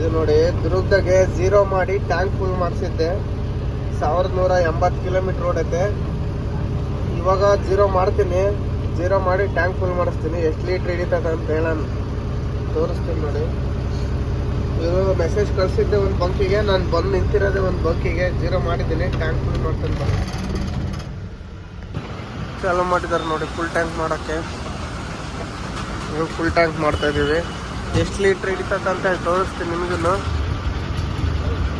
ಇದು ನೋಡಿ ದುರ್ಗದಾಗೆ ಝೀರೋ ಮಾಡಿ ಟ್ಯಾಂಕ್ ಫುಲ್ ಮಾಡಿಸಿದ್ದೆ. 1180 ಕಿಲೋಮೀಟರ್ ಓಡೈತೆ. ಇವಾಗ ಝೀರೋ ಮಾಡ್ತೀನಿ, ಝೀರೋ ಮಾಡಿ ಟ್ಯಾಂಕ್ ಫುಲ್ ಮಾಡಿಸ್ತೀನಿ. ಎಷ್ಟು ಲೀಟ್ರ್ ಹಿಡಿತದೆ ಅಂತ ಹೇಳೋಣ, ತೋರಿಸ್ತೀನಿ ನೋಡಿ. ಇವರು ಮೆಸೇಜ್ ಕಳಿಸಿದ್ದೆ ಒಂದು ಬಂಕಿಗೆ, ನಾನು ಬಂದು ನಿಂತಿರೋದೆ ಒಂದು ಬಂಕಿಗೆ. ಝೀರೋ ಮಾಡಿದ್ದೀನಿ, ಟ್ಯಾಂಕ್ ಫುಲ್ ಮಾಡ್ತೀನಿ ಬನ್ನಿ. ಚಾಲು ಮಾಡಿದ್ದಾರೆ ನೋಡಿ ಫುಲ್ ಟ್ಯಾಂಕ್ ಮಾಡೋಕ್ಕೆ. ಇವಾಗ ಫುಲ್ ಟ್ಯಾಂಕ್ ಮಾಡ್ತಾಯಿದ್ದೀವಿ. ಎಷ್ಟು ಲೀಟ್ರ್ ಹಿಡಿತದೆ ಅಂತ ಹೇಳಿ ತೋರಿಸ್ತೀನಿ ನಿಮಗೂ,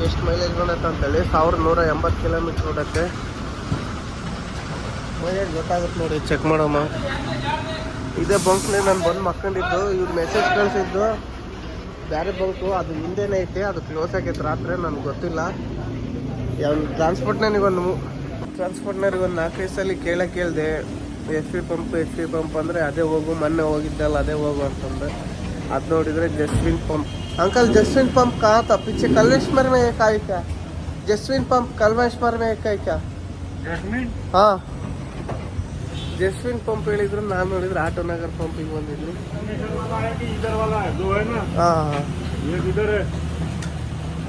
ಎಷ್ಟು ಮೈಲೇಜ್ ಬಂದೈತೆ ಅಂತೇಳಿ. 1180 ಕಿಲೋಮೀಟ್ರ್ ಓಡತ್ತೆ. ಮೈಲೇಜ್ ಗೊತ್ತಾಗುತ್ತೆ ನೋಡಿ, ಚೆಕ್ ಮಾಡಮ್ಮ. ಇದೇ ಬಂಕ್ನೇ ನಾನು ಬಂದು ಮಕ್ಕೊಂಡಿದ್ದು. ಇವ್ರು ಮೆಸೇಜ್ ಕಳಿಸಿದ್ದು ಬೇರೆ ಬಂಕು, ಅದು ಹಿಂದೆನೇ ಐತೆ, ಅದು ಕ್ಲೋಸ್ ಆಗೈತೆ ರಾತ್ರಿ, ನನಗೆ ಗೊತ್ತಿಲ್ಲ. ಯಾವ ಟ್ರಾನ್ಸ್ಪೋರ್ಟ್ನರಿಗೊಂದು 4-5 ಸಲ ಕೇಳಿದೆ, ಎಚ್ ಪಿ ಪಂಪ್ ಅಂದರೆ ಅದೇ ಹೋಗು, ಮೊನ್ನೆ ಹೋಗಿದ್ದಲ್ಲ ಅದೇ ಹೋಗು ಅಂತಂದು. ಅದು ನೋಡಿದರೆ जस्विन पंप। अंकल जस्विन पंप कहाँ था? पीछे कलवेश्वर में एक आई क्या? जस्विन पंप कलवेश्वर में एक है क्या? जस्विन? हाँ, जस्विन पंप ಹೇಳಿದ್ರು. ನಾನು ನೋಡಿದ್ರೆ ಆಟೋ ನಗರ್ पंपिಗೆ ಬಂದಿದ್ರು. इधर वाला है, दो है ना? हाँ हाँ, ये इधर है,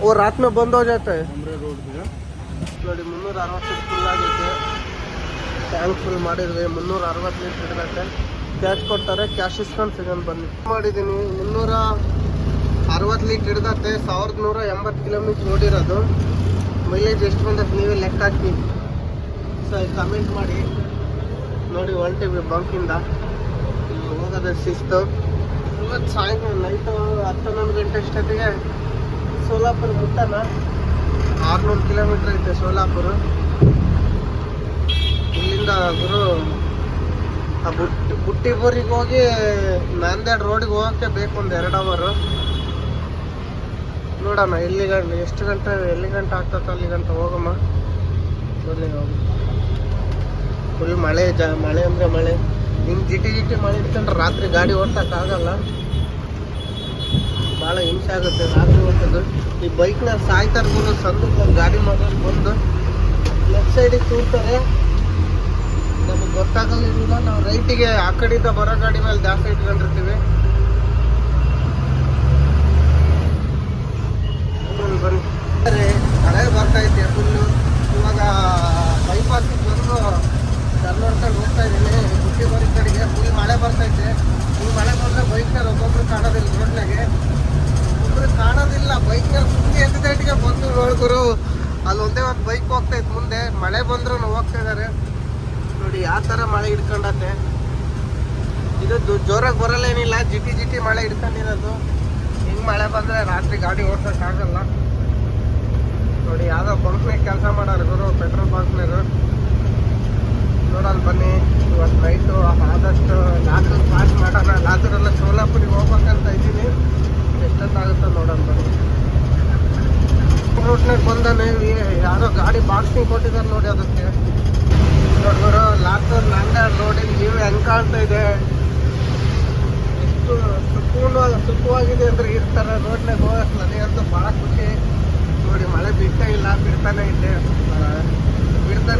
वो रात में बंद हो जाता है हमरे रोड पे. ನೋಡಿ 360 ಫುಲ್ ಆಗೈತೆ. ಟ್ಯಾಂಕ್ ಫುಲ್ ಮಾಡಿದ್ವಿ. 360 ಲೀಟರ್ ಹಿಡಿದೈತೆ. ಕ್ಯಾಶ್ ಕೊಡ್ತಾರೆ, ಕ್ಯಾಶ್ ಇಸ್ಕೊಂಡು ಸಿಗೋಣ ಬನ್ನಿ. ಮಾಡಿದ್ದೀನಿ 360 ಲೀಟರ್ ಹಿಡ್ದತ್ತೆ. 1180 ಕಿಲೋಮೀಟರ್ ಓಡಿರೋದು. ಮೈಲೇಜ್ ಎಷ್ಟು ಬಂದತ್ತೆ ನೀವೇ ಲೆಕ್ಕ ಹಾಕಿ, ಕಮೆಂಟ್ ಮಾಡಿ ನೋಡಿ. ಹೊರಟಿವಿ ಬಂಕಿಂದ, ಹೋಗೋದೇ ಶಿಸ್ತು. ಇವತ್ತು ಸಾಯಂಕಾಲ ನೈಟು 11 ಗಂಟೆ ಅಷ್ಟೊತ್ತಿಗೆ ಸೋಲಾಪುರ ಬಿಟ್ಟನ. 600 ಕಿಲೋಮೀಟ್ರ್ ಐತೆ ಸೋಲಾಪುರ. ಇಲ್ಲಿಂದ ಗುರು ಆ ಬುಟ್ಟಿಬೋರಿಗೆ ಹೋಗಿ ನಾಂದೇಡ್ ರೋಡಿಗೆ ಹೋಗೋಕ್ಕೆ ಬೇಕು ಒಂದು 2 ಅವರ್. ನೋಡೋಣ ಎಲ್ಲಿ ಗಂಟೆ ಆಗ್ತದೆ ಅಲ್ಲಿ ಗಂಟೆ ಹೋಗಮ್ಮ. ಬನ್ನಿ ಹೋಗಿ. ಫುಲ್ ಮಳೆ ಅಂದರೆ ಮಳೆ. ಹಿಂಗೆ ಜಿಟಿ ಮಳೆ ಇಟ್ಕೊಂಡ್ರೆ ರಾತ್ರಿ ಗಾಡಿ ಓಡ್ಸೋಕ್ಕಾಗಲ್ಲ, ಭಾಳ ಹಿಂಸೆ ಆಗುತ್ತೆ ರಾತ್ರಿ ಓಡ್ಸೋದು. ಈ ಬೈಕ್ನ ಸಾಯ್ತಾರೆ ಬಂದು ಸಂದಕ್ಕೆ ಗಾಡಿ ಮಾಡೋದು ಬಂದು ಲೆಫ್ಟ್ ಸೈಡಿಗೆ ತೂರ್ತಾರೆ, ನಮಗೆ ಗೊತ್ತಾಗಲ್ಲ. ಇರಲಿಲ್ಲ, ನಾವು ರೈಟಿಗೆ ಆ ಕಡೆಯಿಂದ ಬರೋ ಗಾಡಿ ಮೇಲೆ ಜಾಸ್ತಿ ಇಟ್ಕೊಂಡಿರ್ತೀವಿ. ಬನ್ನಿ, ಮಳೆ ಬರ್ತೈತೆ ಫುಲ್ಲು. ಇವಾಗ ಬೈಪಾಸಿಗೆ ಬಂದು ಟರ್ನ್ ಹೊಡ್ಕೊಂಡು ಹೋಗ್ತಾ ಇದ್ದೀನಿ. ಬುಟ್ಟಿಬೋರಿ ಕಡೆಗೆ ಫುಲ್ ಮಳೆ ಬರ್ತೈತೆ. ಫುಲ್ ಮಳೆ ಬಂದರೆ ಬೈಕ್ನಲ್ಲಿ ಒಬ್ಬೊಬ್ರು ಕಾಣೋದಿಲ್ಲ, ರೋಡ್ನಾಗೆ ಒಬ್ಬರು ಕಾಣೋದಿಲ್ಲ. ಬೈಕ್ನಲ್ಲಿ ಸುಮ್ಮನೆ ಎತ್ತಿಗೆ ಬಂದು ನೋಡಿದ್ರು ಅಲ್ಲಿ ಒಂದೇ ಒಂದು ಬೈಕ್ ಹೋಗ್ತೈತೆ ಮುಂದೆ. ಮಳೆ ಬಂದರೂ ಹೋಗ್ತಾ ಇದ್ದಾರೆ ನೋಡಿ. ಯಾವ ಥರ ಮಳೆ ಹಿಡ್ಕೊಂಡತ್ತೆ. ಇದು ಜೋರಾಗಿ ಬರಲ್ಲೇನಿಲ್ಲ, ಜಿಟಿ ಮಳೆ ಹಿಡ್ಕೊಂಡಿರೋದು. ಹಿಂಗೆ ಮಳೆ ಬಂದರೆ ರಾತ್ರಿ ಗಾಡಿ ಓಡ್ಸೋಕ್ಕಾಗಲ್ಲ ನೋಡಿ. ಯಾವುದೋ ಬಂಕ್ನಾಗ ಕೆಲಸ ಮಾಡೋರು ಗುರು, ಪೆಟ್ರೋಲ್ ಬಂಕ್ನಾಗ. ನೋಡೋಣ ಬನ್ನಿ. ಇವತ್ತು ನೈಟು ಆದಷ್ಟು ಲಾತೂರ್ ಪಾಸ್ ಮಾಡೋಣ. ಲಾತೂರೆಲ್ಲ ಸೋಲಾಪುರಿಗೆ ಹೋಗ್ಬೇಕಂತ ಇದ್ದೀನಿ. ಎಷ್ಟೊತ್ತಾಗುತ್ತೋ ನೋಡೋಣ ಬನ್ನಿ. ರೂಟ್ನಾಗ ಬಂದಾನೆ ಯಾರೋ ಗಾಡಿ ಬಾಕ್ಸಿಂಗ್ ಕೊಟ್ಟಿದ್ದಾರೆ ನೋಡಿ. ಅದಕ್ಕೆ ನೋಡಿದ್ರು ಲಾತೂರ್ ನಾಂದೇಡ್ ರೋಡಿನ ವ್ಯೂ ಹೆಂಗೆ ಕಾಣ್ತಾ ಇದೆ, ಎಷ್ಟು ಸುಖವಾಗಿದೆ ಅಂದರೆ ಈ ಥರ ರೋಡ್ನಾಗ ಹೋಗಕ್ಕೆ ನನಗಂತೂ ಭಾಳ ಖುಷಿ ನೋಡಿ. ಮಳೆ ಬಿಡ್ತಾನೆ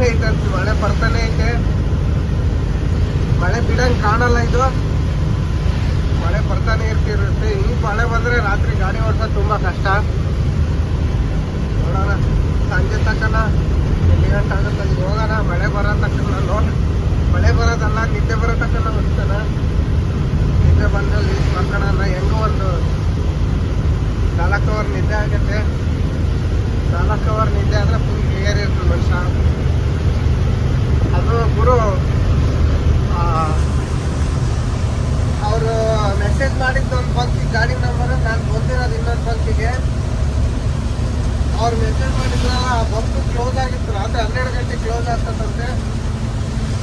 ಐತೆ ಅಂತ ಮಳೆ ಬರ್ತಾನೆ ಐತೆ. ಮಳೆ ಬಿಡಂಗೆ ಕಾಣಲ್ಲ, ಇದು ಮಳೆ ಬರ್ತಾನೆ ಇರುತ್ತೆ. ಈ ಮಳೆ ಬಂದರೆ ರಾತ್ರಿ ಗಾಡಿ ಓಡಿಸೋದು ತುಂಬ ಕಷ್ಟ. ನೋಡೋಣ ಸಂಜೆ ತಕ್ಕನ ಎಲ್ಲಿ ಗಂಟೆ ಆಗುತ್ತೆ ಅಲ್ಲಿ ಹೋಗೋಣ. ಮಳೆ ಬರೋ ತಕ್ಷಣ ಮಳೆ ಬರೋದಲ್ಲ, ನಿದ್ದೆ ಬರೋ ತಕ್ಷಣ ಹೋಗ್ತಾನೆ. ನಿದ್ದೆ ಬಂದಲ್ಲಿ ಮಕ್ಕಳನ್ನ ಹೆಂಗೋ ಒಂದು 4 ಅವರ್ ನಿದ್ದೆ ಆಗುತ್ತೆ. 4 ಅವರ್ ನಿದ್ದೆ ಆದರೆ ಫುಲ್ ಕ್ಲಿಯರ್ ಇರ್ತದೆ ಮನುಷ್ಯ. ಅದು ಗುರು ಅವರು ಮೆಸೇಜ್ ಮಾಡಿದ್ದು ಒಂದು ಬಂಕಿಗೆ ಗಾಡಿ ನಂಬರ್, ನಾನು ಬಂದಿರೋದು ಇನ್ನೊಂದು ಬಂಕಿಗೆ. ಅವ್ರು ಮೆಸೇಜ್ ಮಾಡಿದ್ರಲ್ಲ, ಆ ಬಂಕು ಕ್ಲೋಸ್ ಆಗಿತ್ತು ರಾತ್ರಿ 12 ಗಂಟೆ ಕ್ಲೋಸ್ ಆಗ್ತದಂತೆ.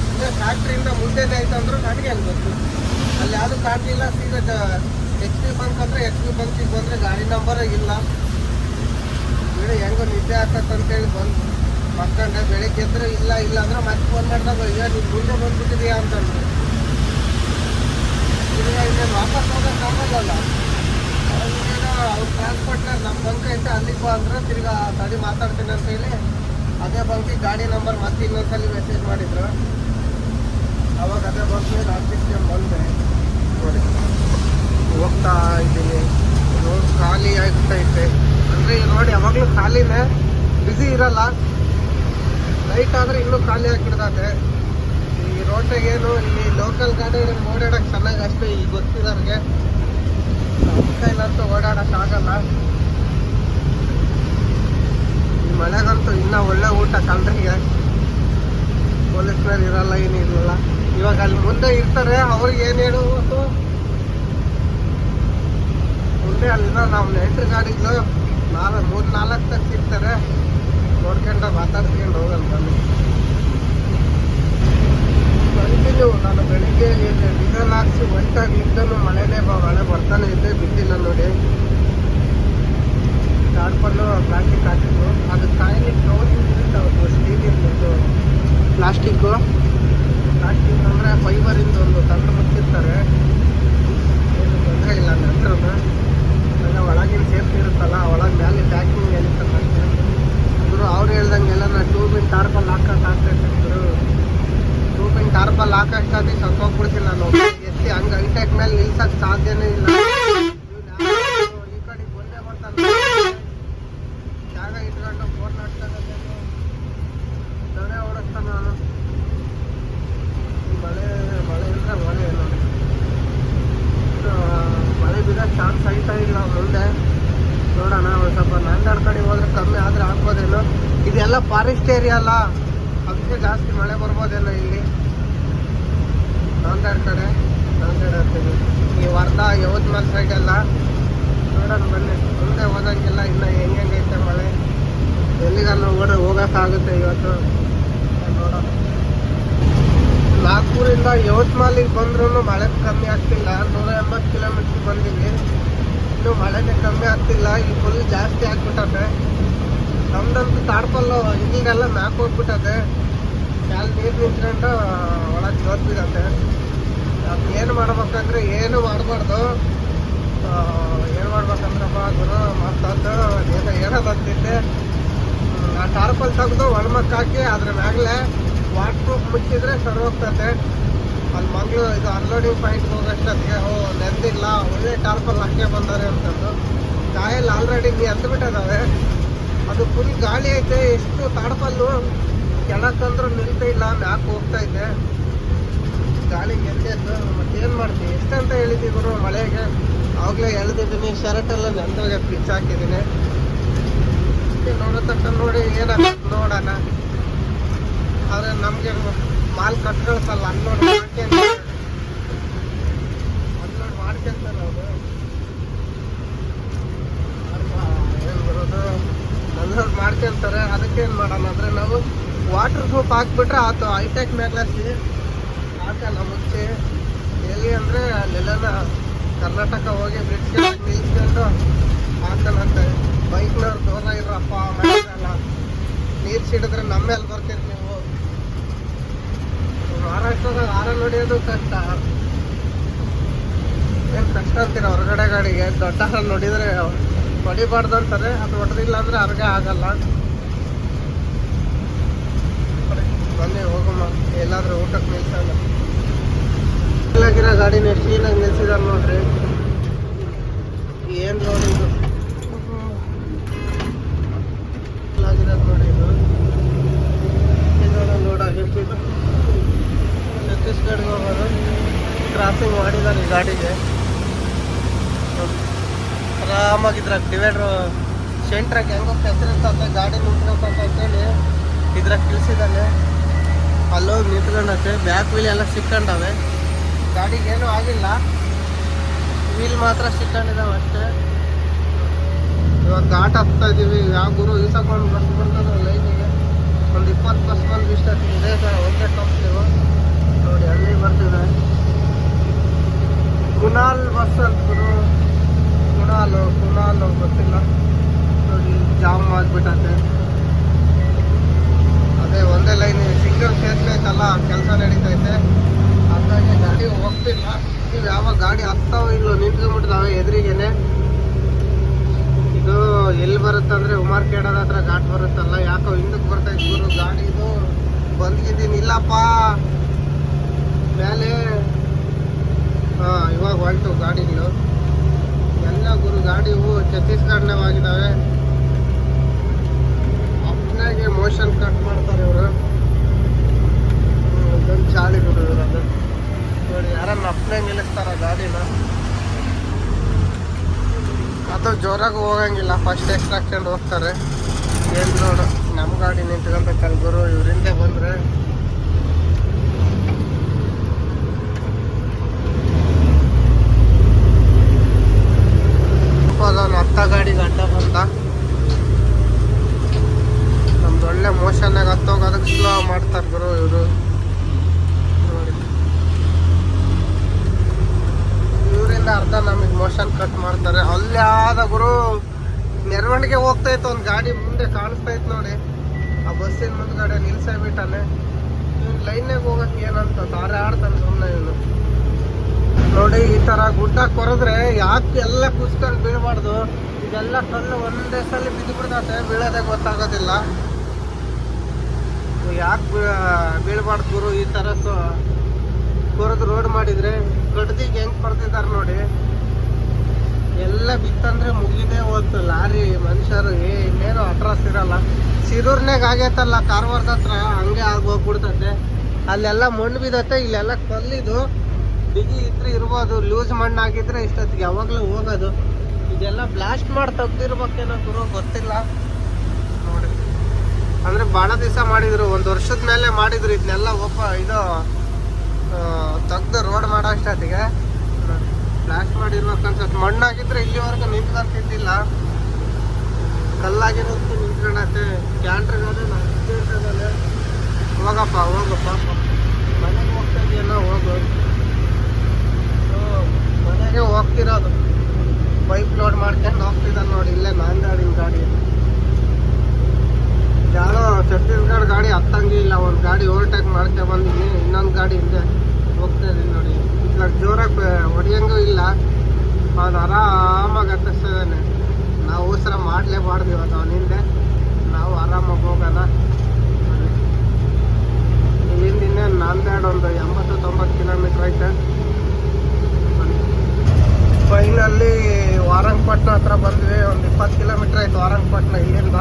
ಅಂದರೆ ಫ್ಯಾಕ್ಟ್ರಿಯಿಂದ ಮುಂದೆನೇ ಆಯ್ತಂದ್ರು ನನಗೆ ಅಲ್ಲಿ ಗೊತ್ತು. ಅಲ್ಲಿ ಯಾವುದು ಕಾಣಲಿಲ್ಲ. ಸೀದಾ ಎಚ್ ಪಿ ಬಂಕ್ ಅಂದರೆ ಎಚ್ ಪಿ ಬಂಕಿಗೆ ಬಂದರೆ ಗಾಡಿ ನಂಬರೇ ಇಲ್ಲ. ಬಿಡಿ ಹೆಂಗೋ ನಿದ್ದೆ ಆಗ್ತದಂತೇಳಿ ಬಂದು ಮಕ್ಕಂಡೆ. ಬೆಳಿಗ್ಗೆ ಎದ್ರೆ ಇಲ್ಲ ಅಂದ್ರೆ ಮತ್ತೆ ಫೋನ್ ಮಾಡಿದಾಗ ಈಗ ನೀವು ಮುಂದೆ ಬಂದ್ಬಿಟ್ಟಿದೆಯಾ ಅಂತಂದ್ರು. ಈಗ ಇನ್ನೇನು ವಾಪಸ್ ಹೋಗೋಕೆ ಆಗೋದಲ್ಲ. ಅವ್ರು ಟ್ರಾನ್ಸ್ಪೋರ್ಟ್ನ ನಮ್ಮ ಬಂಕ್ ಐತೆ ಅಲ್ಲಿಗೆ ಬಾ ಅಂದ್ರೆ ತಿರ್ಗಾ ತಡಿ ಮಾತಾಡ್ತೀನಿ ಅಂತ ಹೇಳಿ ಅದೇ ಬಂಕಿಗೆ ಗಾಡಿ ನಂಬರ್ ಮತ್ತೆ ಇನ್ನೊಂದ್ಸಲಿ ಮೆಸೇಜ್ ಮಾಡಿದ್ರು. ಅವಾಗ ಅದೇ ಬಂಕಿಗೆ ಹಾಕಿಸ್ಕೊಂಡು ಬಂದೆ ನೋಡಿ. ಹೋಗ್ತಾ ಇದ್ದೀನಿ. ರೋಡ್ ಖಾಲಿ ಆಯ್ತು. ಐತೆ. ಅಂದರೆ ಈ ರೋಡ್ ಯಾವಾಗಲೂ ಖಾಲಿನೇ, ಬ್ಯುಸಿ ಇರಲ್ಲ. ನೈಟ್ ಆದರೆ ಇನ್ನೂ ಖಾಲಿ ಆಗಿಬಿಡ್ತದೆ. ಈ ರೋಡ್ನಾಗೇನು ಇಲ್ಲಿ ಲೋಕಲ್ ಗಾಡಿ ಓಡಾಡೋಕ್ಕೆ ಚೆನ್ನಾಗಿ ಅಷ್ಟೇ ಇಲ್ಲಿ ಗೊತ್ತಿರೋರಿಗೆ. ನಮ್ಮ ಕೈಲಂತೂ ಓಡಾಡೋಕ್ಕಾಗಲ್ಲ. ಈ ಮಳೆಗಂತೂ ಇನ್ನೂ ಒಳ್ಳೆ ಊಟ ಕಲ್ರಿಗೆ. ಪೊಲೀಸ್ನವ್ರು ಇರಲ್ಲ, ಏನಿರಲ್ಲ. ಇವಾಗ ಅಲ್ಲಿ ಮುಂದೆ ಇರ್ತಾರೆ, ಅವ್ರಿಗೆ ಏನು ಹೇಳುವುದು ಮುಂದೆ ಅಲ್ಲಿಂದ ನಾವು ನೆಂಟ್ರ ಗಾಡಿಗಳು 3-4 ತಕ್ಕ ಸಿಗ್ತಾರೆ. ನೋಡ್ಕೊಂಡು ಮಾತಾಡ್ಸ್ಕೊಂಡು ಹೋಗಲ್ಲ. ಬನ್ನಿ ಕಂಟಿನ್ಯೂ ನಾನು ಬೆಳಿಗ್ಗೆ ಡೀಸೆಲ್ ಹಾಕ್ಸಿ ಹೊಂಟಾಗಿದ್ದನು ಮಳೆ ಬರ್ತಾನೆ ಇದೆ, ಬಿದ್ದಿಲ್ಲ ನೋಡಿ. ಟಾರ್ಪಲ್ಲು ಪ್ಲಾಸ್ಟಿಕ್ ಹಾಕಿದ್ರು, ಅದು ಕಾಯಿಲಿಕ್ಕೆ ಕವರಿಂಗ್ ಇರುತ್ತೆ. ಸ್ಟೀಲಿಂದು ಪ್ಲಾಸ್ಟಿಕ್ಕು ಅಂದರೆ ಫೈಬರಿಂದ ಒಂದು ತಂದು ಮುಚ್ಚಿರ್ತಾರೆ. ಏನು ತೊಂದರೆ ಇಲ್ಲ. ನಂತರ ಎಲ್ಲ ಒಳಗಿನ ಸೇಫ್ಟಿ ಇರುತ್ತಲ್ಲ, ಒಳಗೆ ಮೇಲೆ ಪ್ಯಾಕಿಂಗ್ ಏನಿರ್ತದೆ ಅಷ್ಟೇ. ಅಂದರು ಅವ್ರು ಹೇಳ್ದಂಗೆಲ್ಲ ನಾನು ಟ್ಯೂಬಿನ ಟಾರ್ಪಲ್ ಹಾಕಕ್ಕಾಗ್ತೈತಿದ್ರು. ಟ್ಯೂಬಿನ ಟಾರ್ಪಲ್ ಹಾಕೋಷ್ಟಾಗಿ ಸತ್ತೋಗ್ಬಿಡ್ತೀನಿ ನಾನು. ಎತ್ತಿ ಹಂಗೆ ಹೈಟೆಕ್ ಮೇಲೆ ನಿಲ್ಸೋಕ್ಕೆ ಸಾಧ್ಯನೇ ಇಲ್ಲ. ಈ ಕಡೆ ಬಂದೇ ಬರ್ತಾನೆ ಜಾಗ ಇಟ್ಕೊಂಡು ಫೋನ್ ಹಾಕ್ತಾನೆ ಓಡಿಸ್ತಾನೆ ನಾನು. ಮಳೆ ಅಂದರೆ ಮಳೆ ನೋಡಿ, ಮಳೆ ಬಿಡೋ ಚಾನ್ಸ್ ಐತಾ ಇಲ್ಲ ಮುಂದೆ. ನೋಡೋಣ, ಒಂದು ಸ್ವಲ್ಪ ನಾಂದೇಡ್ ಕಡೆ ಹೋದ್ರೆ ಕಮ್ಮಿ ಆದರೆ ಆಗ್ಬೋದೇನೋ. ಇದೆಲ್ಲ ಫಾರೆಸ್ಟ್ ಏರಿಯಾ ಅಲ್ಲ, ಅದಕ್ಕೆ ಜಾಸ್ತಿ ಮಳೆ ಬರ್ಬೋದೇನೋ ಇಲ್ಲಿ ನಾಂದೇಡ್ ಕಡೆ. ನಾಂದೇಡ್ ಆಗ್ತೀವಿ ಈ ವರ್ಧಾ ಯವತ್ಮಾಲ್ ಸೈಡೆಲ್ಲ. ನೋಡೋಣ ಬನ್ನಿ, ಮುಂದೆ ಹೋದಂಗೆಲ್ಲ ಇನ್ನು ಹೆಂಗೈತೆ ಮಳೆ. ಎಲ್ಲಿಗಾನು ಹೋಗೋಕ್ಕಾಗುತ್ತೆ ಇವತ್ತು ನೋಡೋಣ. ನಾಗ್ಪುರಿಂದ ಯವತ್ಮಾಲಿಗೆ ಬಂದ್ರೂ ಮಳೆ ಕಮ್ಮಿ ಆಗ್ತಿಲ್ಲ. 180 ಕಿಲೋಮೀಟ್ರ್ ಬಂದೀವಿ, ಇನ್ನೂ ಮಳೆನೇ ಕಮ್ಮಿ ಆಗ್ತಿಲ್ಲ. ಈ ಫುಲ್ ಜಾಸ್ತಿ ಆಗ್ಬಿಟ್ಟದೆ. ನಮ್ದಂತೂ ತಾಡ್ಪಲ್ಲು ಈಗೆಲ್ಲ ಮ್ಯಾಕ್ ಹೋಗ್ಬಿಟ್ಟದೆ. ಮ್ಯಾಲೆ ನೀರು ನಿಂತ್ಕೊಂಡು ಒಳಗೆ ಜೋತ್ಬಿಡತ್ತೆ. ಅದು ಏನು ಮಾಡ್ಬೇಕಂದ್ರೆ ಏನು ಮಾಡಬಾರ್ದು. ಏನು ಮಾಡ್ಬೇಕಂದ್ರಪ್ಪ ಗುರು ಮಾತಾಡ್ದು ಹೇಳೋದಂತಿದ್ದೆ. ಆ ಟಾರ್ಪಲ್ ತೆಗೆದು ಒಣಮಕ್ಕೆ ಹಾಕಿ ಅದ್ರ ಮ್ಯಾಗಲೇ ವಾಟರ್ ಪ್ರೂಫ್ ಮುಚ್ಚಿದ್ರೆ ಸರಿ ಹೋಗ್ತದೆ. ಅಲ್ಲಿ ಮಂಗ್ಳೂರು ಇದು ಅನ್ಲೋಡಿಂಗ್ ಪಾಯಿಂಟ್ಗೆ ಹೋಗೋಷ್ಟೊತ್ತಿಗೆ ನೆಂದಿಲ್ಲ, ಒಳ್ಳೆ ಟಾರ್ಪಲ್ ಹಾಕೇ ಬಂದಾರೆ ಅಂತಂದು. ಕಾಯಲ್ಲಿ ಆಲ್ರೆಡಿ ಎದ್ದುಬಿಟ್ಟಿದ್ದಾವೆ. ಅದು ಫುಲ್ ಗಾಳಿ ಐತೆ. ಎಷ್ಟು ಟಾರ್ಪಲ್ಲು ಕೆಳಕ್ಕಂದ್ರೂ ನಿಲ್ತಾ ಇಲ್ಲ, ಮ್ಯಾಕ್ ಹೋಗ್ತಾ ಇದೆ. ಗಾಳಿಗೆ ಎದ್ದೆದ್ದು ಮತ್ತೇನು ಮಾಡ್ತೀವಿ. ಎಷ್ಟಂತ ಹೇಳಿದ್ದೀವಿ ಗುರು ಮಳೆಗೆ. ಆವಾಗಲೇ ಎಳೆದಿದ್ದೀನಿ, ಶರ್ಟೆಲ್ಲ ನೆಂದೋಗಿ ಪಿಚ್ ಹಾಕಿದ್ದೀನಿ. ನೋಡೋ ತಕ್ಕ ನೋಡಿ ಏನಾಗುತ್ತೆ ನೋಡೋಣ. ಆದರೆ ನಮಗೆ ಮಾಲ್ ಕಟ್ಕಳಿಸಲ್ಲ. ಅನ್ಲೋಡ್ ಮಾಡ್ಕೊಂತಾರೆ ಅವರು. ಏನು ಬರೋದು ಅನ್ಲೋಡ್ ಮಾಡ್ಕೊಂತಾರೆ. ಅದಕ್ಕೇನು ಮಾಡೋಣ ಅಂದರೆ ನಾವು ವಾಟರ್ ಪ್ರೂಫ್ ಹಾಕ್ಬಿಟ್ರೆ ಆಯ್ತು. ಹೈಟೆಕ್ ಮ್ಯಾಗ್ಲಾಸಿ ಹಾಕಲ್ಲ ಮುಂಚೆ. ಎಲ್ಲಿ ಅಂದರೆ ಅಲ್ಲೆಲ್ಲ ಕರ್ನಾಟಕ ಹೋಗಿ ಬ್ರಿಡ್ಜ್ ನಿಲ್ಸ್ಕೊಂಡು ಹಾಕೋಣಂತೆ. ಬೈಕ್ನವ್ರು ದೂರ ಇರಪ್ಪ, ಮಳೆಲ್ಲ ನೀರು ಸಿಡಿದ್ರೆ ನಮ್ಮ ಮೇಲೆ ಬರ್ತೀರಿ ನೀವು. ಮಹಾರಾಷ್ಟ್ರದಾಗ ಹೊಡಿಯೋದು ಕಷ್ಟ. ಏನು ಕಷ್ಟ ಅಂತೀರ ಹೊರಗಡೆ ಗಾಡಿಗೆ. ದೊಡ್ಡ ನೋಡಿದರೆ ಹೊಡಿಬಾರ್ದು ಅಂತಾರೆ. ಅದು ಹೊಡೆದಿಲ್ಲ ಅಂದರೆ ಅರ್ಗೆ ಆಗಲ್ಲ. ಬನ್ನಿ ಹೋಗಮ್ಮ, ಎಲ್ಲಾದ್ರೂ ಊಟಕ್ಕೆ ನಿಲ್ಸಲ್ಲ. ಇಲ್ಲಾಗಿರೋ ಗಾಡಿನ ಎಷ್ಟು ಕ್ಲೀನಾಗಿ ನಿಲ್ಸಿದಾರೆ ನೋಡ್ರಿ. ಏನು ರೋಡ್ ಇದು ಆಗಿರೋದು ನೋಡಿ. ಇದು ನೋಡಾಗಿರ್ತಿದ್ದು ಛತ್ತೀಸ್ಗಢ್ಗೆ ಹೋಗೋದು. ಕ್ರಾಸಿಂಗ್ ಮಾಡಿದ್ದಾರೆ ಈ ಗಾಡಿಗೆ. ಆರಾಮಾಗಿದ್ರಾಗ ಡಿವೈಡ್ರು ಸೆಂಟ್ರಾಗ ಹೆಂಗೋ ಕೆಸರಿರ್ತದೆ, ಗಾಡಿ ನಿಂತ್ಕೊಳ್ತಂತ ಅಂತೇಳಿ ಇದ್ರಾಗ ತಿಳಿಸಿದ್ದಾನೆ. ಅಲ್ಲೋಗಿ ನಿಂತ್ಕೊಂಡತ್ತೆ. ಬ್ಯಾಕ್ ವೀಲ್ ಎಲ್ಲ ಸಿಕ್ಕಂಡವೆ. ಗಾಡಿಗೇನೂ ಆಗಿಲ್ಲ, ವೀಲ್ ಮಾತ್ರ ಸಿಕ್ಕಂಡಿದ್ದಾವೆ ಅಷ್ಟೇ. ಇವಾಗ ಘಾಟ್ ಹತ್ತಾ ಇದ್ದೀವಿ. ಯಾವ ಗುರು ಈಸಕೊಂಡು ಬಸ್ ಬರ್ತದೆ ಲೈನಿಗೆ. ಒಂದು 20 ಬಸ್ ಬಂದು ಇಷ್ಟೊತ್ತಿಗೆ ಇದೆ ಸರ್. ಒಂದೇ ಕಂಪ್ನಿವು ನೋಡಿ ಅಲ್ಲಿ ಬರ್ತಿದೆ. ಕುನಾಲ್ ಬಸ್ ಅಂತ ಗುರು. ಕುನಾಲ್ ಗೊತ್ತಿಲ್ಲ ನೋಡಿ. ಜಾಮ್ ಆಗಿಬಿಟ್ಟೆ. ಅದೇ ಒಂದೇ ಲೈನ್ ಸಿಗ್ನಲ್ ಸೇರ್ಸೈತಲ್ಲ, ಕೆಲಸ ನಡೀತೈತೆ. ಹಾಗಾಗಿ ಗಾಡಿ ಹೋಗ್ತಿಲ್ಲ. ನೀವು ಯಾವಾಗ ಗಾಡಿ ಹತ್ತಾವ ಇಲ್ಲೋ ನಿಂತ್ಕೊಂಡ್ಬಿಟ್ಟಿದ್ದಾವೆ ಎದುರಿಗೇನೆ. ಇದು ಎಲ್ಲಿ ಬರುತ್ತೆ ಅಂದರೆ ಉಮಾರ್ಖೇಡದ ಹತ್ರ ಘಾಟ್ ಬರುತ್ತಲ್ಲ. ಯಾಕೋ ಹಿಂದಕ್ಕೆ ಬರ್ತೈತೆ ಗುರು ಗಾಡಿ. ಇದು ಬಂದಿದ್ದೀನಿ ಇಲ್ಲಪ್ಪ ಮೇಲೆ. ಹಾಂ ಇವಾಗ ಹೊರಟು ಗಾಡಿಗಳು. ಎಲ್ಲ ಗುರು ಗಾಡಿ ಇವು ಛತ್ತೀಸ್ಗಢನವಾಗಿದ್ದಾವೆ. ಅಪ್ಪನಾಗೆ ಮೋಷನ್ ಕಟ್ ಮಾಡ್ತಾರೆ ಇವರು. ಇದೊಂದು ಚಾಳಿ ಗುರು ಇರೋದು ನೋಡಿ. ಯಾರನ್ನ ಅಪ್ಪನೇ ನಿಲ್ಲಿಸ್ತಾರ ಗಾಡಿನ, ಅಥವಾ ಜೋರಾಗಿ ಹೋಗಂಗಿಲ್ಲ, ಫಸ್ಟ್ ಎಕ್ಸ್ಟ್ರಾಕ್ಷನ್ ಹೋಗ್ತಾರೆ. ಏನು ನೋಡು ನಮ್ಮ ಗಾಡಿ ನಿಂತ್ಕೊಂತ ಗುರು, ಇವರಿಂದ ಬಂದರೆ ಅದೊಂದು ಹತ್ತ ಗಾಡಿಗೆ ಅಡ್ಡ ಬಂದ. ನಮ್ದು ಒಳ್ಳೆ ಮೋಷನ್ನಾಗ ಹತ್ತೋಗೋದಕ್ಕೆ ಸ್ಲೋ ಮಾಡ್ತಾರೆ ಗುರು ಇವರು ನೋಡಿ. ಇವರಿಂದ ಅರ್ಧ ನಮಗೆ ಮೋಷನ್ ಕಟ್ ಮಾಡ್ತಾರೆ. ಅಲ್ಲಿ ಆದ ಗುರು ಮೆರವಣಿಗೆ ಹೋಗ್ತಾ ಇತ್ತು, ಒಂದು ಗಾಡಿ ಮುಂದೆ ಕಾಣಿಸ್ತಾ ಇತ್ತು ನೋಡಿ. ಆ ಬಸ್ಸಿನ ಮುಂದ್ಗಡೆ ನಿಲ್ಸಾಬಿಟ್ಟಾನೆ. ಇವ್ನು ಲೈನ್ನಾಗ ಹೋಗಕ್ಕೆ ಏನಂತ ತಾರೆ ಆಡ್ತಾನೆ ಸುಮ್ಮನೆ ಇವನು ನೋಡಿ. ಈ ಥರ ಗುಡ್ಡ ಕೊರೆದ್ರೆ ಯಾಕೆ ಎಲ್ಲ ಕುಸ್ಕೊಂಡು ಬೀಳಬಾರ್ದು. ಇದೆಲ್ಲ ಕಲ್ಲು ಒಂದೇ ಸಲ ಬಿದ್ದು ಬಿಡ್ತದೆ, ಬೀಳೋದೇ ಗೊತ್ತಾಗೋದಿಲ್ಲ. ಯಾಕೆ ಬೀಳಬಾರ್ದು ಗುರು. ಈ ಥರ ಕೊರೆದು ರೋಡ್ ಮಾಡಿದರೆ ಗಡ್ದಿಗೆ ಹೆಂಗೆ ಕೊರೆದಿದ್ದಾರೆ ನೋಡಿ. ಎಲ್ಲ ಬಿತ್ತಂದ್ರೆ ಮುಗಿದೇ ಹೋಯ್ತು. ಲಾರಿ ಮನುಷ್ಯರು ಇನ್ನೇನು ಅಡ್ರೆಸ್ ಇರಲ್ಲ. ಸಿರೂರ್ನಾಗ ಆಗೈತಲ್ಲ ಕಾರವಾರದ ಹತ್ರ, ಹಂಗೆ ಆಗೋಗ್ಬಿಡ್ತತೆ. ಅಲ್ಲೆಲ್ಲ ಮಣ್ಣು ಬಿದ್ದತ್ತೆ, ಇಲ್ಲೆಲ್ಲ ಕಲ್ಲಿದು ಬಿಗಿ ಇದ್ರೆ ಇರ್ಬೋದು. ಲೂಸ್ ಮಣ್ಣು ಆಗಿದ್ರೆ ಇಷ್ಟೊತ್ತಿಗೆ ಯಾವಾಗಲೂ ಹೋಗೋದು. ಇದೆಲ್ಲ ಬ್ಲಾಸ್ಟ್ ಮಾಡಿ ತೆಗ್ದಿರ್ಬೇಕೇನೋ ಗುರು, ಗೊತ್ತಿಲ್ಲ ನೋಡಿ. ಅಂದರೆ ಭಾಳ ದಿವಸ ಮಾಡಿದ್ರು, 1 ವರ್ಷದ ಮೇಲೆ ಮಾಡಿದ್ರು ಇದನ್ನೆಲ್ಲ. ಇದು ತೆಗ್ದು ರೋಡ್ ಮಾಡೋ ಅಷ್ಟೊತ್ತಿಗೆ ಬ್ಲಾಸ್ಟ್ ಮಾಡಿರ್ಬೇಕು ಅನ್ಸತ್ತೆ. ಮಣ್ಣಾಗಿದ್ರೆ ಇಲ್ಲಿವರೆಗೂ ನಿಂತ್ಕೊಂತಿದ್ದಿಲ್ಲ, ಕಲ್ಲಾಗಿರೋದಕ್ಕೂ ನಿಂತ್ಕೊಂಡತ್ತೆ. ಕ್ಯಾಂಟ್ರಿಗಾದ್ರೆ ನಾನು ಹೋಗಪ್ಪ ಮನೆಗೆ ಹೋಗ್ತಾ ಇದೆಯಲ್ಲ, ಹೋಗು. ಮನೆಗೆ ಹೋಗ್ತಿರೋದು, ಬೈಕ್ ಲೋಡ್ ಮಾಡ್ಕೊಂಡು ಹೋಗ್ತಿದ್ದಾನೆ ನೋಡಿ. ಇಲ್ಲೇ ನಾಂದೇಡಿನ ಗಾಡಿ. ಯಾರೋ ಛತ್ತೀಸ್ಗಢ ಗಾಡಿ ಹತ್ತಂಗೆ ಇಲ್ಲ. ಒಂದು ಗಾಡಿ ಓವರ್ಟೇಕ್ ಮಾಡ್ಕೊಂಡು ಬಂದಿದ್ದೀನಿ, ಇನ್ನೊಂದು ಗಾಡಿ ಹಿಂದೆ ಹೋಗ್ತಾ ಇದೀನಿ ನೋಡಿ. ಇಟ್ಲ ಜೋರಾಗಿ ಹೊಡಿಯಂಗೂ ಇಲ್ಲ, ಅವನು ಆರಾಮಾಗಿ ಹತ್ತಿಸ್ತಿದ್ದಾನೆ. ನಾವು ಅವಸರ ಮಾಡಲೇಬಾರ್ದು ಇವತ್ತು ಅವನಿಂದೆ, ನಾವು ಆರಾಮಾಗಿ ಹೋಗೋಣ. ಇಲ್ಲಿಂದ ಇನ್ನೇನು ನಾಂದೇಡ್ ಒಂದು 80-90 ಕಿಲೋಮೀಟ್ರ್ ಐತೆ. ಫೈನಲ್ಲಿ ವಾರಂಗಪಟ್ಟಣ ಹತ್ರ ಬಂದ್ವಿ. ಒಂದು 20 ಕಿಲೋಮೀಟ್ರ್ ಆಯ್ತು ವಾರಂಗಪಟ್ಟಣ ಇಲ್ಲಿಂದ.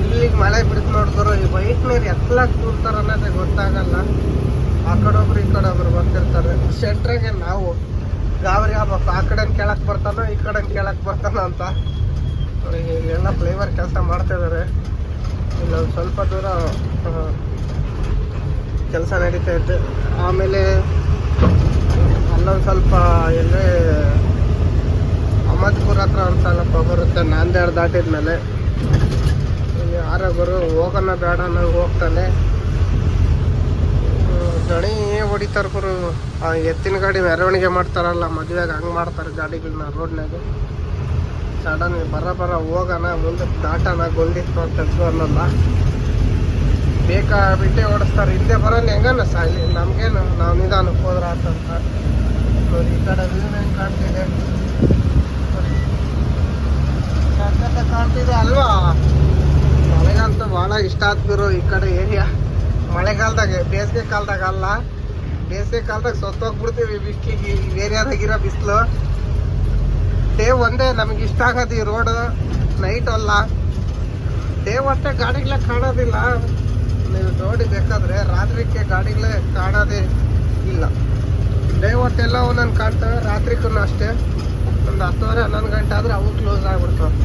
ಇಲ್ಲಿಗೆ ಮಳೆ ಬಿಡ್ತು ನೋಡಿದ್ರು. ಈ ಬೈಕ್ ನೀರು ಎಲ್ಲ ಕೂರ್ತಾರ ಅನ್ನೋದೇ ಗೊತ್ತಾಗಲ್ಲ. ಆ ಕಡೊಬ್ರು ಈ ಕಡೊಬ್ರು ಬರ್ತಿರ್ತಾರೆ. ಸೆಂಟ್ರಾಗೆ ನಾವು ಗಾಬರಿ ಆಗ್ಬೇಕು, ಆ ಕಡೆ ಕೇಳಕ್ಕೆ ಬರ್ತಾನೋ ಈ ಕಡೆ ಕೇಳಕ್ಕೆ ಬರ್ತಾನೋ ಅಂತ. ಇಲ್ಲೆಲ್ಲ ಫ್ಲೇವರ್ ಕೆಲಸ ಮಾಡ್ತಾಯಿದ್ದಾರೆ. ಇಲ್ಲೊಂದು ಸ್ವಲ್ಪ ದೂರ ಕೆಲಸ ನಡೀತಾ ಇತ್ತು. ಆಮೇಲೆ ಅಲ್ಲೊಂದು ಸ್ವಲ್ಪ ಎಲ್ಲೇ ಅಹಮದ್ಪುರ ಹತ್ರ ಒಂದು ಸ್ವಲ್ಪ ಬರುತ್ತೆ, ನಾಂದೇಡ್ ದಾಟಿದ್ಮೇಲೆ. ಯಾರೊಬ್ಬರು ಹೋಗೋಣ ಬೇಡ ಅನ್ನೋ ಹೋಗ್ತಾನೆ. ದಣಿ ಹೊಡಿತಾರೆ ಗುರು. ಎತ್ತಿನ ಗಾಡಿ ಮೆರವಣಿಗೆ ಮಾಡ್ತಾರಲ್ಲ ಮದುವೆಗೆ, ಹಂಗೆ ಮಾಡ್ತಾರೆ ಗಾಡಿಗಳನ್ನ ರೋಡ್ನಾಗ. ಸಡನ್ ಬರ ಹೋಗೋಣ ಮುಂದೆ ದಾಟೋಣ, ಗೊಂದಿತ್ತು ಅಂತ ಅನ್ನೋಲ್ಲ. ಬೇಕಾಬಿಟ್ಟೆ ಓಡಿಸ್ತಾರೆ. ಹಿಂದೆ ಬರೋಣ ಹೆಂಗನ ಸಾಲಿ, ನಮಗೇನು ನಾವು ನಿಧಾನಕ್ಕೆ ಹೋದ್ರೆ ಆತಂತ ನೋಡಿ. ಈ ಕಡೆ ವ್ಯೂ ಹೆಂಗೆ ಕಾಣ್ತಿದೆ, ಕಾಣ್ತಿದೆ ಅಲ್ವಾ. ಮಳೆಗಂತೂ ಭಾಳ ಇಷ್ಟ ಆಗ್ತಿರೋ ಈ ಕಡೆ ಏರಿಯಾ. ಮಳೆಗಾಲದಾಗ, ಬೇಸಿಗೆ ಕಾಲದಾಗ ಅಲ್ಲ, ಬೇಸಿಗೆ ಕಾಲದಾಗ ಸತ್ತೋಗ್ಬಿಡ್ತೀವಿ ಬಿಸ್ಲಿಗೆ. ಈ ಏರಿಯಾದಾಗಿರೋ ಬಿಸಿಲು ಡೇ ಒಂದೇ ನಮಗೆ ಇಷ್ಟ ಆಗೋದು ಈ ರೋಡು. ನೈಟ್ ಅಲ್ಲ, ಡೇ ಒಟ್ಟೆ ಗಾಡಿಗಳೇ ಕಾಣೋದಿಲ್ಲ. ನೀವು ನೋಡಿ ಬೇಕಾದ್ರೆ ರಾತ್ರಿಗೆ ಗಾಡಿಗಳೇ ಕಾಣೋದೇ ಇಲ್ಲ. ಡೇ ಹೊಟ್ಟೆಲ್ಲ ಒಂದೊಂದು ಕಾಣ್ತವೆ, ರಾತ್ರಿಗೂ ಅಷ್ಟೇ. ಒಂದು 10:30-11 ಗಂಟೆ ಆದರೆ ಅವು ಕ್ಲೋಸ್ ಆಗಿಬಿಡ್ತವೆ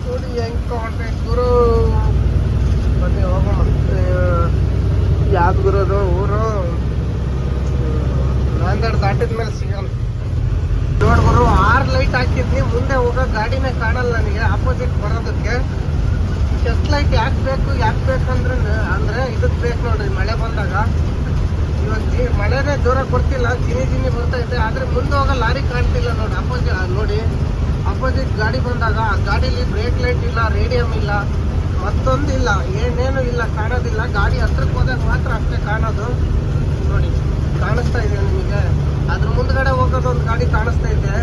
ನೋಡಿ. ಹೆಂಗೆ ಕಾಣ್ತೈತೆ ಗುರು. ಬನ್ನಿ ಹೋಗೋಣ. ಯಾವ್ದು ಗುರುದು ಊರು? ನಾಂದೇಡ್ ದಾಟಿದ್ಮೇಲೆ ಸಿಗೋಣ. ನೋಡ್ಬರು 6 ಲೈಟ್ ಹಾಕಿದ್ನಿ, ಮುಂದೆ ಹೋಗೋ ಗಾಡಿನೇ ಕಾಣಲ್ಲ ನನಗೆ ಆಪೋಸಿಟ್ ಬರೋದಕ್ಕೆ. ಚೆಕ್ ಲೈಟ್ ಯಾಕೆ ಬೇಕಂದ್ರೆ ಅಂದರೆ ಇದಕ್ಕೆ ಬೇಕು ನೋಡ್ರಿ. ಮಳೆ ಬಂದಾಗ ಇವಾಗ ಮಳೆನೇ ದೂರ ಕೊಡ್ತಿಲ್ಲ, ಜಿನಿ ಬರ್ತೈತೆ. ಆದರೆ ಮುಂದೆ ಹೋಗೋ ಲಾರಿ ಕಾಣ್ತಿಲ್ಲ ನೋಡಿ. ಅಪೋಸಿಟ್ ಗಾಡಿ ಬಂದಾಗ ಆ ಗಾಡೀಲಿ ಬ್ರೇಕ್ ಲೈಟ್ ಇಲ್ಲ, ರೇಡಿಯಮ್ ಇಲ್ಲ, ಮತ್ತೊಂದು ಇಲ್ಲ, ಏನೇನು ಇಲ್ಲ, ಕಾಣೋದಿಲ್ಲ. ಗಾಡಿ ಹತ್ರಕ್ಕೆ ಹೋದಾಗ ಮಾತ್ರ ಅಷ್ಟೇ ಕಾಣೋದು ನೋಡಿ. ಕಾಣಿಸ್ತಾ ಇದೆ ನಿಮಗೆ. ಅದ್ರ ಮುಂದ್ಗಡೆ ಹೋಗೋದೊಂದು ಗಾಡಿ ಕಾಣಿಸ್ತಾ ಇದೆ,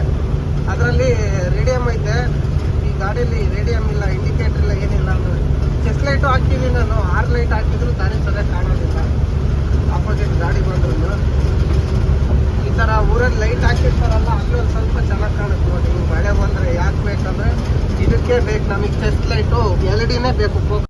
ಅದರಲ್ಲಿ ರೇಡಿಯಮ್ ಐತೆ. ಈ ಗಾಡೀಲಿ ರೇಡಿಯಮ್ ಇಲ್ಲ, ಇಂಡಿಕೇಟರ್ ಇಲ್ಲ, ಏನಿಲ್ಲ. ಅಂದರೆ ಚೆಕ್ ಲೈಟು ಹಾಕಿದ್ದೀನಿ ನಾನು. 6 ಲೈಟ್ ಹಾಕಿದ್ರು ದಾರಿ ಸರಿಯಾಗಿ ಕಾಣೋದಿಲ್ಲ. ಆಪೋಸಿಟ್ ಗಾಡಿ ಬಂದ್ರು ಈ ಥರ ಊರಲ್ಲಿ ಲೈಟ್ ಹಾಕಿರ್ತಾರಲ್ಲ ಅಲ್ಲಿ ಒಂದು ಸ್ವಲ್ಪ ಚೆನ್ನಾಗಿ ಕಾಣುತ್ತೆ ನೋಡಿ. ಹಿಂಗೆ ಮಳೆ ಬಂದರೆ ಯಾಕೆ ಬೇಕಂದರೆ ಇದಕ್ಕೆ ಬೇಕು ನಮಗೆ ಟೆಸ್ಟ್ ಲೈಟು LED ನೇ ಬೇಕು.